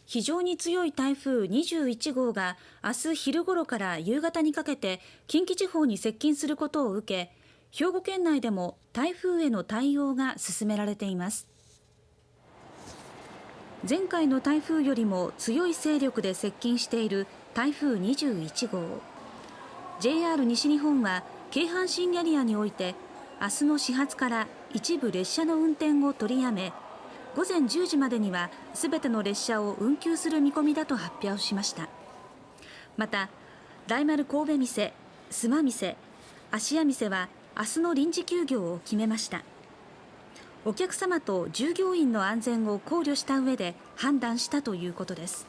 非常に強い台風21号が明日昼ごろから夕方にかけて近畿地方に接近することを受け、兵庫県内でも台風への対応が進められています。前回の台風よりも強い勢力で接近している台風21号。JR 西日本は京阪神エリアにおいて明日の始発から一部列車の運転を取りやめ、午前10時までにはすべての列車を運休する見込みだと発表しました。また大丸神戸店、須磨店、芦屋店は明日の臨時休業を決めました。お客様と従業員の安全を考慮した上で判断したということです。